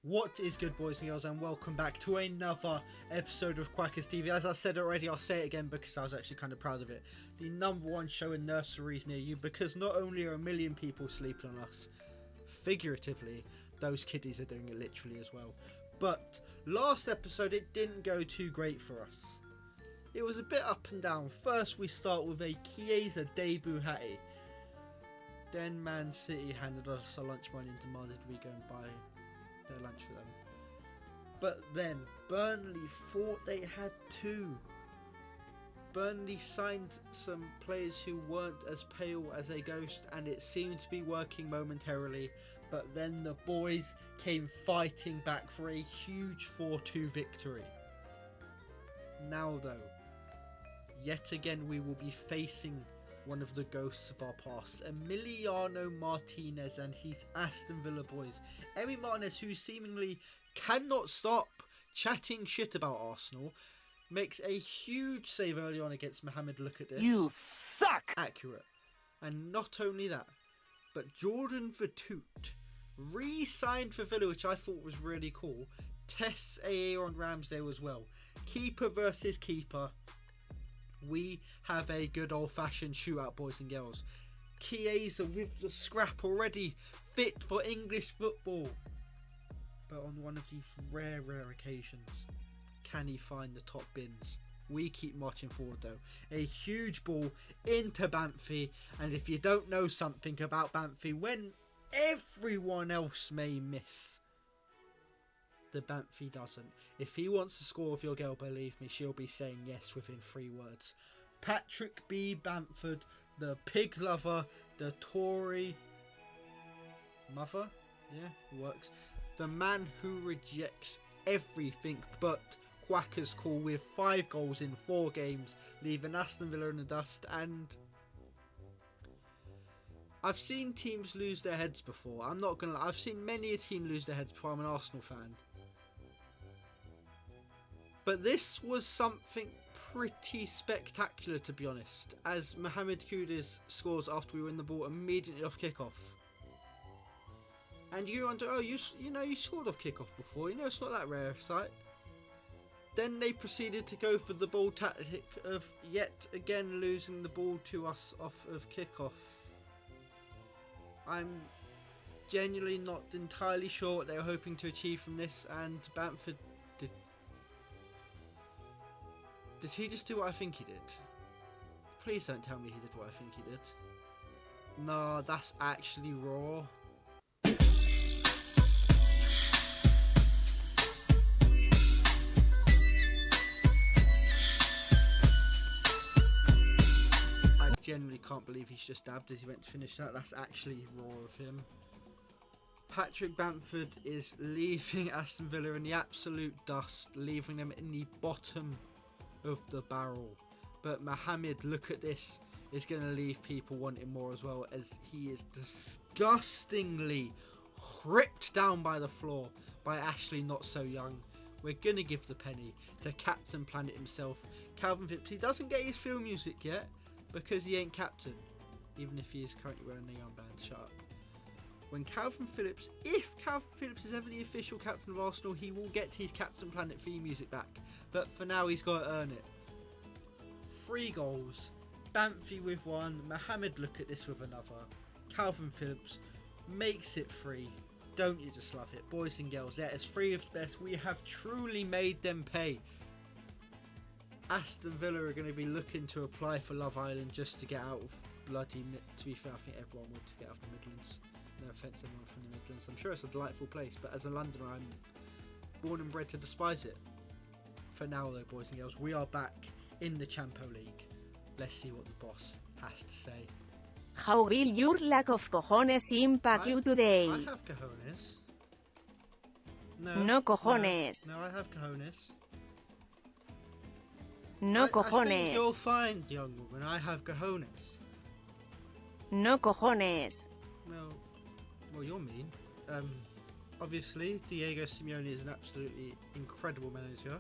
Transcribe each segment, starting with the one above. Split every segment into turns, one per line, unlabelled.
What is good, boys and girls, and welcome back to another episode of Quackers TV. As I said already, I'll say it again because I was actually kind of proud of it. The #1 show in nurseries near you, because not only are a million people sleeping on us, figuratively, those kiddies are doing it literally as well. But last episode, it didn't go too great for us. It was a bit up and down. First, we start with a Chiesa debut hattie. Then Man City handed us our lunch money and demanded we go and buy their lunch for them. But then Burnley thought they had two. Burnley signed some players who weren't as pale as a ghost, and it seemed to be working momentarily. But then the boys came fighting back for a huge 4-2 victory. Now though, yet again we will be facing one of the ghosts of our past, Emiliano Martinez and his Aston Villa boys. Emi Martinez, who seemingly cannot stop chatting shit about Arsenal, makes a huge save early on against Mohamed. Look at this.
You suck!
Accurate. And not only that, but Jordan Vertoot re-signed for Villa, which I thought was really cool. Tests Aaron Ramsdale as well. Keeper versus keeper. We have a good old-fashioned shootout, boys and girls. Chiesa with the scrap already fit for English football. But on one of these rare occasions, can he find the top bins? We keep marching forward though. A huge ball into Banfi, and if you don't know something about Banfi, when everyone else may miss, the Banfi doesn't. If he wants to score with your girl, believe me, she'll be saying yes within 3 words. Patrick B. Bamford, the pig lover, the Tory mother, yeah, works. The man who rejects everything but Quackers call, with 5 goals in 4 games, leaving Aston Villa in the dust. And I've seen teams lose their heads before. I'm not gonna lie, I've seen many a team lose their heads before. I'm an Arsenal fan. But this was something pretty spectacular, to be honest, as Mohamed Kudus scores after we win the ball immediately off kickoff. And you wonder, oh, you know, you scored off kickoff before, you know, it's not that rare a sight. Then they proceeded to go for the ball tactic of yet again losing the ball to us off of kickoff. I'm genuinely not entirely sure what they were hoping to achieve from this, and Bamford Did he just do what I think he did? Please don't tell me he did what I think he did. No, that's actually raw. I genuinely can't believe he's just dabbed as he went to finish that. That's actually raw of him. Patrick Bamford is leaving Aston Villa in the absolute dust, leaving them in the bottom of the barrel. But Mohamed, look at this, is going to leave people wanting more as well, as he is disgustingly ripped down by the floor by Ashley Not So Young. We're going to give the penny to Captain Planet himself, Calvin Phillips. He doesn't get his film music yet because he ain't captain, even if he is currently wearing a young band. Shut up. When Calvin Phillips, if Calvin Phillips is ever the official captain of Arsenal, he will get his Captain Planet theme music back. But for now, he's got to earn it. 3 goals. Banfi with 1. Mohamed, look at this, with another. Calvin Phillips makes it 3. Don't you just love it? Boys and girls, that is 3 of the best. We have truly made them pay. Aston Villa are going to be looking to apply for Love Island just to get out of bloody... To be fair, I think everyone would to get out of the Midlands. No offence everyone from the Midlands. I'm sure it's a delightful place, but as a Londoner, I'm born and bred to despise it. For now though, boys and girls, we are back in the Champo League. Let's see what the boss has to say.
How will your lack of cojones impact you today?
I have cojones.
No cojones.
No, I have cojones.
No cojones.
I think you'll find, young woman, I have cojones.
No cojones.
No. Well, you're mean. Obviously, Diego Simeone is an absolutely incredible manager.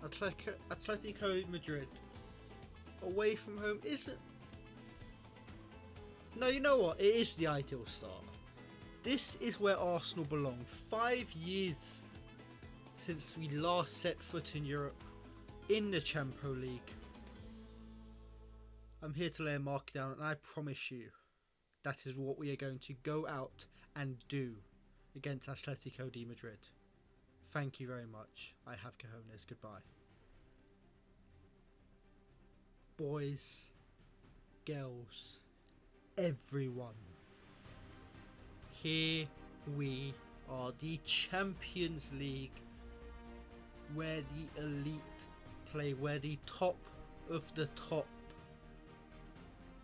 Atletico Madrid, away from home, isn't... No, you know what? It is the ideal start. This is where Arsenal belong. 5 years since we last set foot in Europe, in the Champions League. I'm here to lay a mark down, and I promise you that is what we are going to go out and do against Atletico de Madrid. Thank you very much. I have cojones. Goodbye. Boys, girls, everyone. Here we are, the Champions League, where the elite play, where the top of the top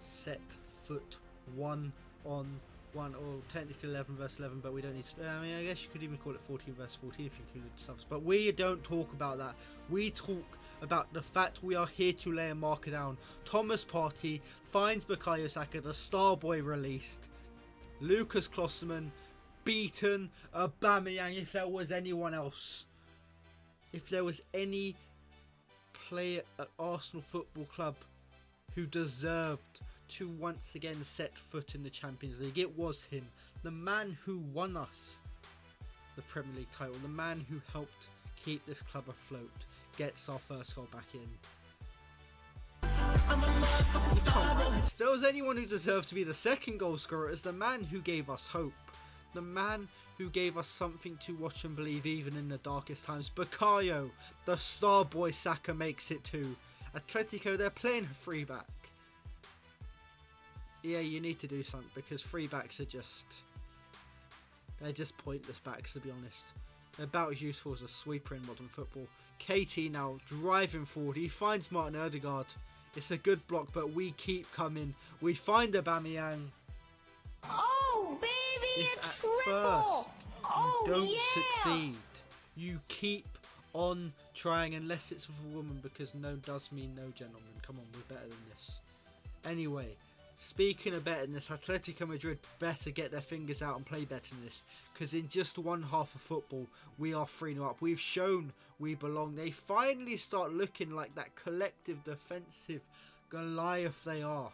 set foot one on one, or technically 11 versus 11, but we don't need to, I mean, I guess you could even call it 14 versus 14 if you include subs, but we don't talk about that. We talk about the fact we are here to lay a marker down. Thomas Partey finds Bukayo Saka, the star boy released. Lucas Klosterman beaten. Aubameyang, if there was anyone else, if there was any player at Arsenal Football Club who deserved to once again set foot in the Champions League, it was him. The man who won us the Premier League title, the man who helped keep this club afloat, gets our first goal back in. You can't win this. If there was anyone who deserved to be the second goal scorer, it's the man who gave us hope. The man who gave us something to watch and believe even in the darkest times. Bukayo, the star boy Saka, makes it too. Atletico, they're playing a free back. Yeah, you need to do something, because free backs are they're just pointless backs, to be honest. They're about as useful as a sweeper in modern football. KT now driving forward. He finds Martin Odegaard. It's a good block, but we keep coming. We find Aubameyang.
Oh, baby,
If
it's
at
triple.
first you don't succeed, you keep on trying, unless it's with a woman, because no does mean no, gentlemen. Come on, we're better than this. Anyway, speaking of better than this, Atletico Madrid better get their fingers out and play better than this, because in just one half of football, we are 3-0 up. We've shown we belong. They finally start looking like that collective defensive Goliath they are.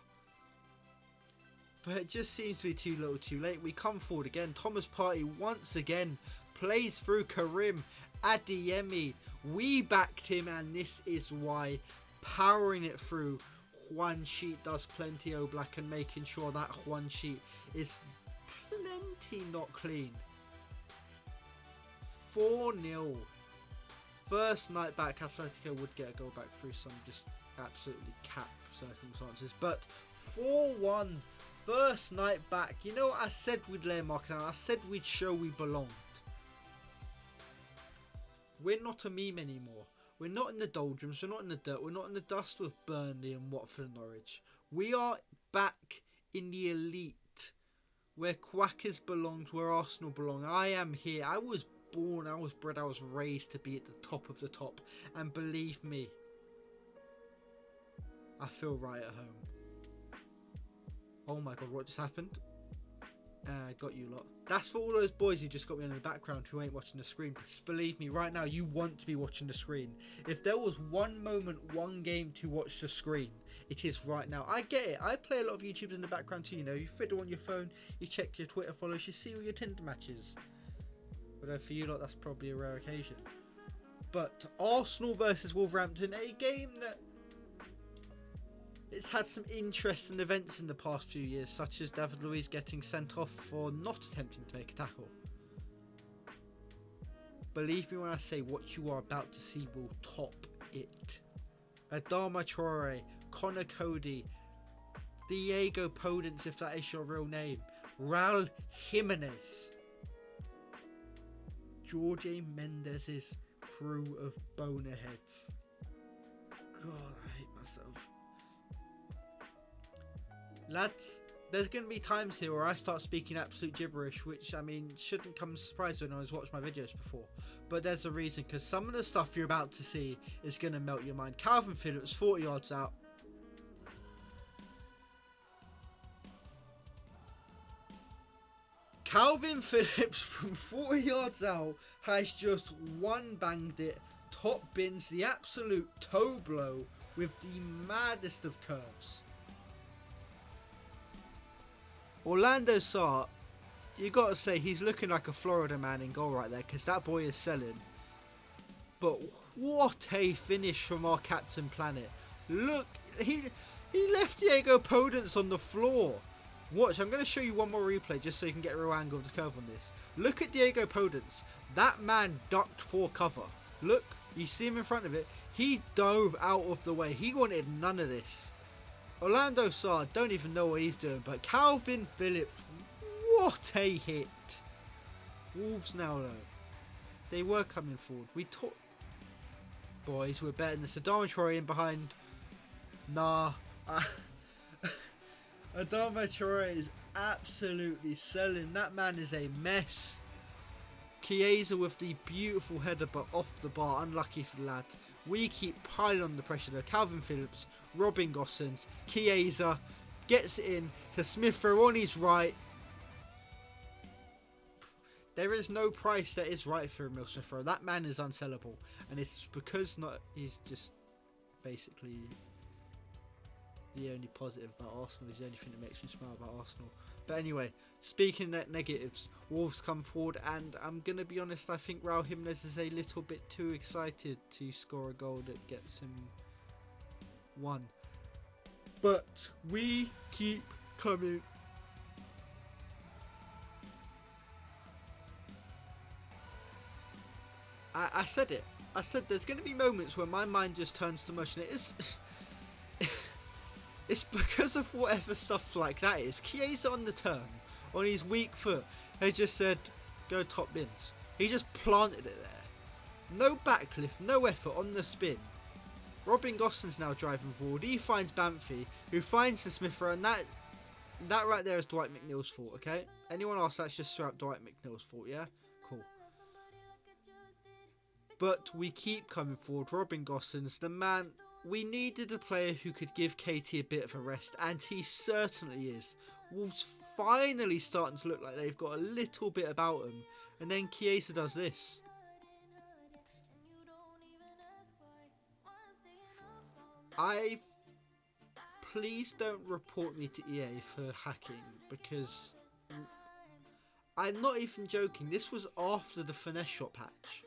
But it just seems to be too little too late. We come forward again. Thomas Partey once again plays through Karim Adeyemi. We backed him, and this is why. Powering it through. Juan Sheet does plenty Oblak, and making sure that Juan Sheet is plenty not clean. 4-0. First night back, Atletico would get a goal back through some just absolutely cap circumstances. But 4-1. First night back. You know what I said we'd lay a mark down? I said we'd show we belonged. We're not a meme anymore. We're not in the doldrums. We're not in the dirt. We're not in the dust with Burnley and Watford and Norwich. We are back in the elite. Where Quackers belongs, where Arsenal belong. I am here. I was born, I was bred, I was raised to be at the top of the top. And believe me, I feel right at home. Oh my god, what just happened? Got you lot. That's for all those boys who just got me in the background who ain't watching the screen. Because believe me, right now you want to be watching the screen. If there was one moment, one game to watch the screen, it is right now. I get it. I play a lot of YouTubers in the background too. You know, you fiddle on your phone, you check your Twitter follows, you see all your Tinder matches. But for you lot, that's probably a rare occasion. But Arsenal versus Wolverhampton, a game that it's had some interesting events in the past few years, such as David Luiz getting sent off for not attempting to make a tackle. Believe me when I say what you are about to see will top it. Adama Traore, Connor Cody, Diego Podence, if that is your real name, Raul Jimenez, Jorge Mendez's crew of bonerheads. God, I hate myself. Lads, there's going to be times here where I start speaking absolute gibberish, which, I mean, shouldn't come as a surprise when anyone's watched my videos before. But there's a reason, because some of the stuff you're about to see is going to melt your mind. Calvin Phillips, 40 yards out. Calvin Phillips from 40 yards out has just one-banged it, top bins, the absolute toe blow with the maddest of curves. Orlando Sarr you got to say he's looking like a Florida man in goal right there, because that boy is selling. But what a finish from our Captain Planet. Look, he left Diego Podence on the floor. Watch, I'm going to show you one more replay just so you can get a real angle of the curve on this. Look at Diego Podence. That man ducked for cover. Look, you see him in front of it. He dove out of the way. He wanted none of this. Orlando Sarr, don't even know what he's doing. But Calvin Phillips, what a hit. Wolves now though. They were coming forward. We taught... Boys, we're better than this. Adama Traore in behind. Nah. Adama Traore is absolutely selling. That man is a mess. Chiesa with the beautiful header but off the bar. Unlucky for the lad. We keep piling on the pressure though. Calvin Phillips, Robin Gosens, Chiesa gets it in to Smith Rowe on his right. There is no price that is right for Emil Smith Rowe. That man is unsellable. And it's because he's just basically the only positive about Arsenal. Is the only thing that makes me smile about Arsenal. But anyway, speaking of negatives, Wolves come forward, and I'm going to be honest, I think Raul Jimenez is a little bit too excited to score a goal that gets him one. But we keep coming. I said it. I said there's going to be moments where my mind just turns to mush, and it is... It's because of whatever stuff like that is. Chiesa on the turn, on his weak foot, he just said, go top bins. He just planted it there. No backlift, no effort on the spin. Robin Gossen's now driving forward. He finds Banfi, who finds the Smith Rowe, and that right there is Dwight McNeil's fault, okay? Anyone else, that's just straight up Dwight McNeil's fault, yeah? Cool. But we keep coming forward. Robin Gosens, the man... We needed a player who could give KT a bit of a rest, and he certainly is. Wolves finally starting to look like they've got a little bit about them, and then Chiesa does this. Please don't report me to EA for hacking, because I'm not even joking. This was after the finesse shot patch.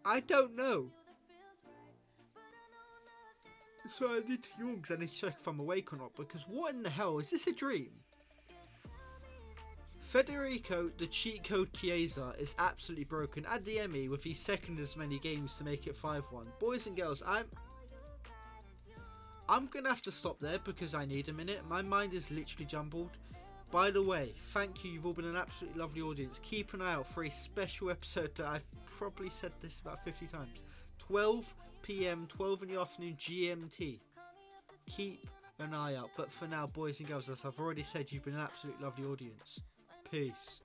I don't know. So I need to yawn because I need to check if I'm awake or not, because what in the hell? Is this a dream? Federico, the cheat code Chiesa, is absolutely broken. Add the Emmy with his second as many games to make it 5-1. Boys and girls, I'm going to have to stop there because I need a minute. My mind is literally jumbled. By the way, thank you. You've all been an absolutely lovely audience. Keep an eye out for a special episode that I've probably said this about 50 times. 12 PM, 12 in the afternoon GMT. Keep an eye out. But for now, boys and girls, as I've already said, you've been an absolutely lovely audience. Peace.